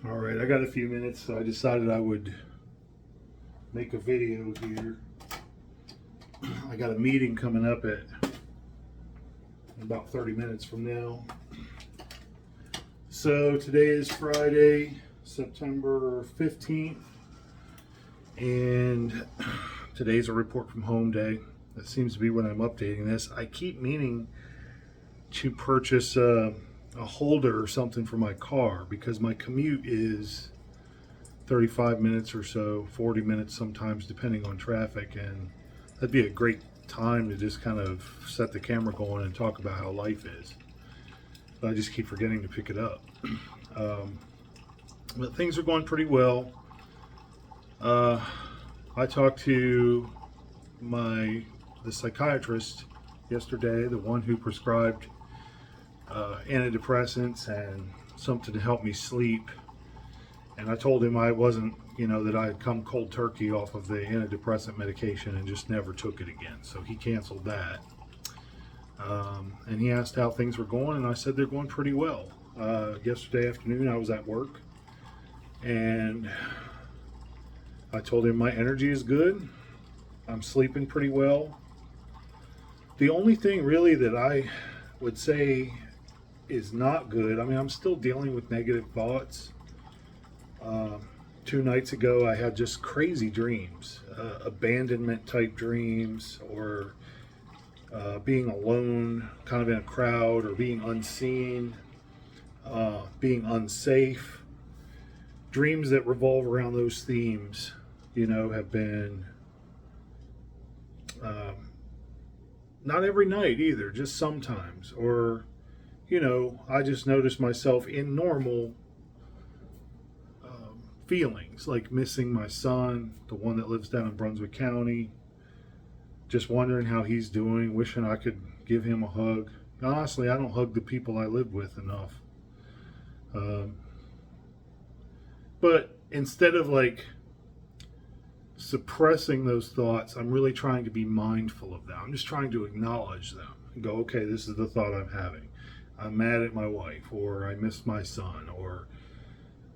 All right, I got a few minutes, so I decided I would make a video here. I got a meeting coming up at about 30 minutes from now. So today is Friday, September 15th, and today's a report from home day. That seems to be when I'm updating this. I keep meaning to purchase a holder or something for my car because my commute is 35 minutes or so, 40 minutes sometimes, depending on traffic, and that'd be a great time to just kind of set the camera going and talk about how life is. But I just keep forgetting to pick it up. But things are going pretty well. I talked to the psychiatrist yesterday, the one who prescribed antidepressants and something to help me sleep. And I told him I wasn't, that I had come cold turkey off of the antidepressant medication and just never took it again. So he canceled that. And he asked how things were going, and I said they're going pretty well. Yesterday afternoon I was at work, and I told him my energy is good. I'm sleeping pretty well. The only thing really that I would say is not good, I'm still dealing with negative thoughts. 2 nights ago I had just crazy dreams, abandonment type dreams, or being alone kind of in a crowd, or being unseen, being unsafe. Dreams that revolve around those themes, have been not every night either, just sometimes. Or I just notice myself in normal feelings, like missing my son, the one that lives down in Brunswick County, just wondering how he's doing, wishing I could give him a hug. Honestly, I don't hug the people I live with enough. But instead of suppressing those thoughts, I'm really trying to be mindful of them. I'm just trying to acknowledge them and go, okay, this is the thought I'm having. I'm mad at my wife, or I miss my son, or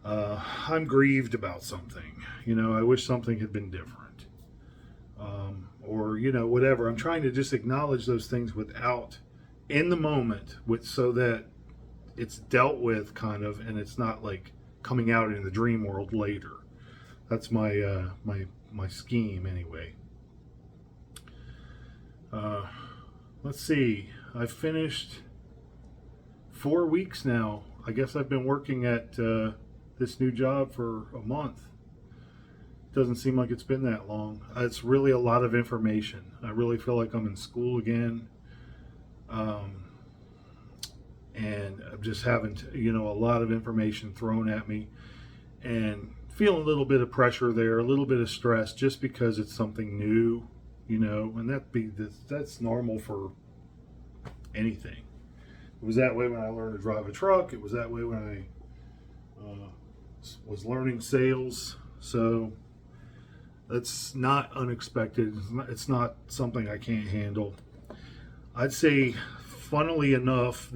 I'm grieved about something. I wish something had been different. Or whatever. I'm trying to just acknowledge those things without, in the moment, so that it's dealt with kind of, and it's not coming out in the dream world later. That's my my scheme anyway. Let's see. I've finished 4 weeks now. I guess I've been working at this new job for a month. Doesn't seem like it's been that long. It's really a lot of information. I really feel like I'm in school again. And I'm just having a lot of information thrown at me, and feeling a little bit of pressure there, a little bit of stress, just because it's something new, and that's normal for anything. It was that way when I learned to drive a truck. It was that way when I was learning sales. So that's not unexpected. It's not something I can't handle. I'd say, funnily enough,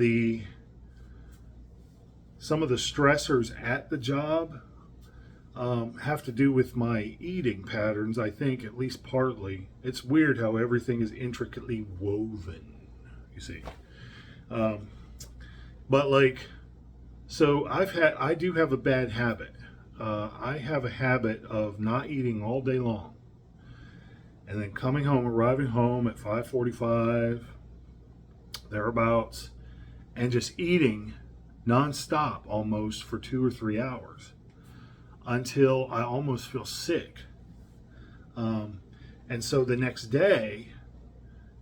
some of the stressors at the job have to do with my eating patterns, I think, at least partly. It's weird how everything is intricately woven, you see. But so I do have a bad habit. I have a habit of not eating all day long, and then arriving home at 5:45, thereabouts, and just eating nonstop almost for 2 or 3 hours until I almost feel sick. And so the next day,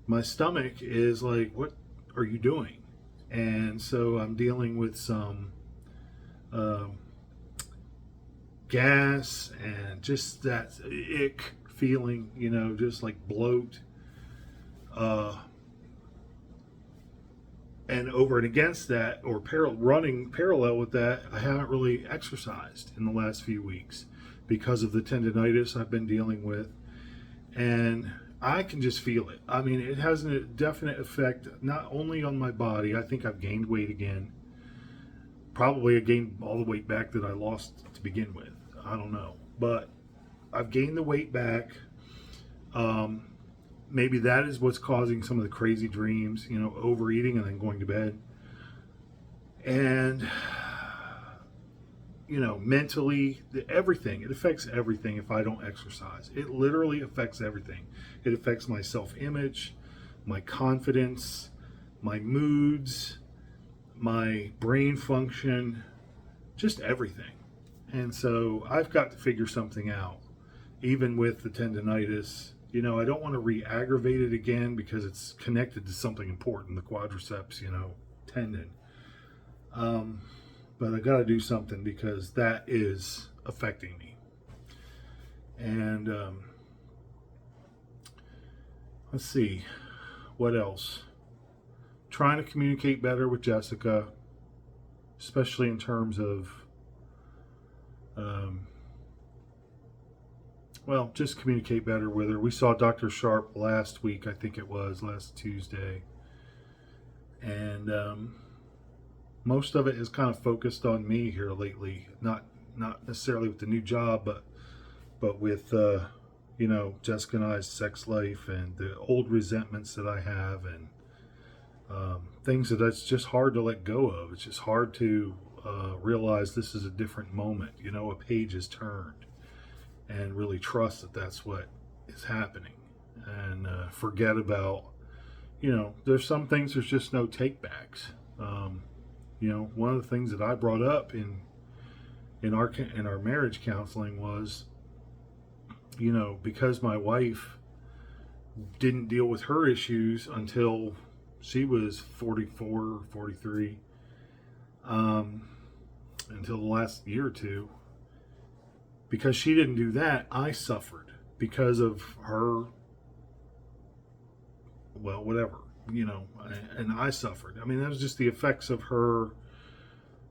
my stomach is like, "What are you doing?" And so I'm dealing with some gas and just that ick feeling, just like bloat. And over and against that, or running parallel with that, I haven't really exercised in the last few weeks because of the tendonitis I've been dealing with. And I can just feel it. It has a definite effect, not only on my body. I think I've gained weight again, Probably I gained all the weight back that I lost to begin with. I don't know. But I've gained the weight back. Um, Maybe that is what's causing some of the crazy dreams, overeating and then going to bed. And, mentally, everything. It affects everything if I don't exercise. It literally affects everything. It affects my self-image, my confidence, my moods, my brain function, just everything. And so I've got to figure something out, even with the tendonitis. I don't want to re-aggravate it again because it's connected to something important, the quadriceps, tendon. But I got to do something because that is affecting me. And let's see, what else? Trying to communicate better with Jessica, especially in terms of, just communicate better with her. We saw Dr. Sharp last week, I think it was, last Tuesday. And most of it is kind of focused on me here lately. Not necessarily with the new job, but with, Jessica and I's sex life and the old resentments that I have, and things that's just hard to let go of. It's just hard to realize this is a different moment. A page is turned, and really trust that that's what is happening, and forget about, there's some things there's just no take backs. One of the things that I brought up in our marriage counseling was, because my wife didn't deal with her issues until she was 44, 43, until the last year or two. Because she didn't do that, I suffered because of her, whatever, and I suffered. I mean, that was just the effects of her,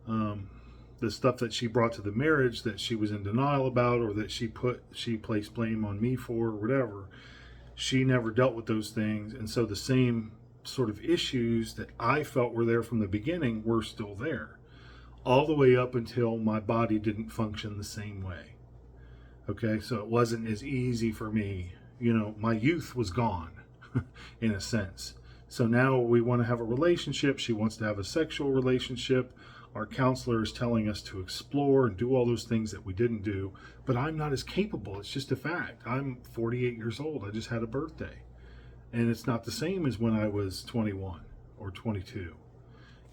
the stuff that she brought to the marriage that she was in denial about, or that she placed blame on me for, or whatever. She never dealt with those things, and so the same sort of issues that I felt were there from the beginning were still there, all the way up until my body didn't function the same way. Okay, so it wasn't as easy for me. My youth was gone, in a sense. So now we want to have a relationship. She wants to have a sexual relationship. Our counselor is telling us to explore and do all those things that we didn't do. But I'm not as capable. It's just a fact. I'm 48 years old. I just had a birthday. And it's not the same as when I was 21 or 22.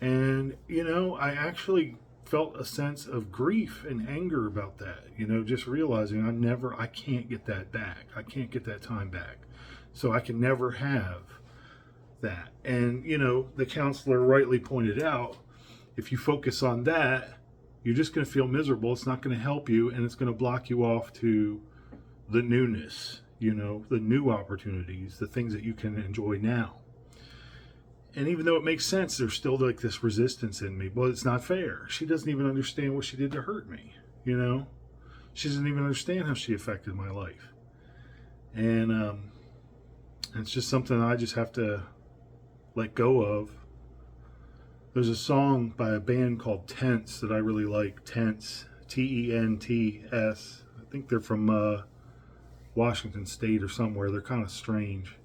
And, I actually felt a sense of grief and anger about that, just realizing I can't get that back. I can't get that time back. So I can never have that. And, the counselor rightly pointed out, if you focus on that, you're just going to feel miserable. It's not going to help you, and it's going to block you off to the newness, the new opportunities, the things that you can enjoy now. And even though it makes sense, there's still like this resistance in me. Well, it's not fair. She doesn't even understand what she did to hurt me, She doesn't even understand how she affected my life. And it's just something I just have to let go of. There's a song by a band called Tense that I really like. Tense, Tents. I think they're from Washington State or somewhere. They're kind of strange.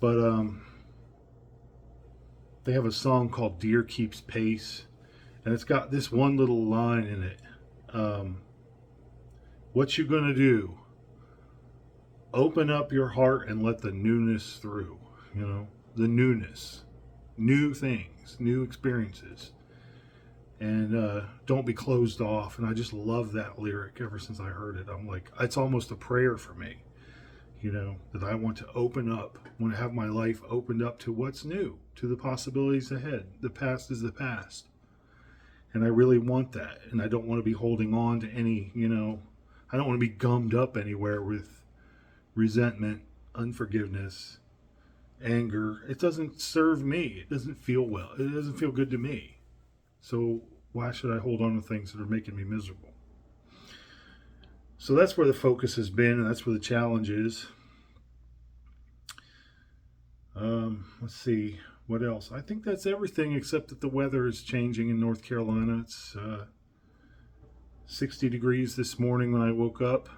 But they have a song called Deer Keeps Pace, and it's got this one little line in it. What you gonna do? Open up your heart and let the newness through. The newness, new things, new experiences, and don't be closed off. And I just love that lyric ever since I heard it. I'm like, it's almost a prayer for me, that I want to open up, want to have my life opened up to what's new, to the possibilities ahead. The past is the past. And I really want that. And I don't want to be holding on to any, I don't want to be gummed up anywhere with resentment, unforgiveness, anger. It doesn't serve me. It doesn't feel well. It doesn't feel good to me. So why should I hold on to things that are making me miserable? So that's where the focus has been, and that's where the challenge is. Let's see. What else? I think that's everything except that the weather is changing in North Carolina. It's 60 degrees this morning when I woke up.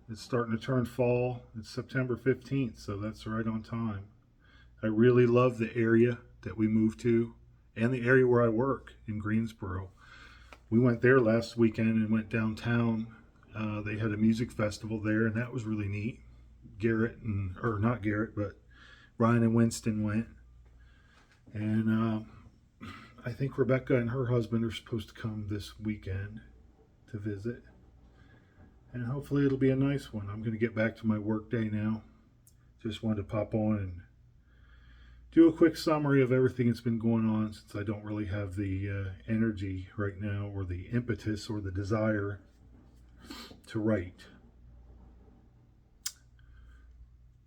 It's starting to turn fall. It's September 15th, so that's right on time. I really love the area that we moved to and the area where I work in Greensboro. We went there last weekend and went downtown. They had a music festival there, and that was really neat. Not Garrett, but Ryan and Winston went. And I think Rebecca and her husband are supposed to come this weekend to visit. And hopefully it'll be a nice one. I'm going to get back to my work day now. Just wanted to pop on and do a quick summary of everything that's been going on, since I don't really have the energy right now, or the impetus or the desire to write.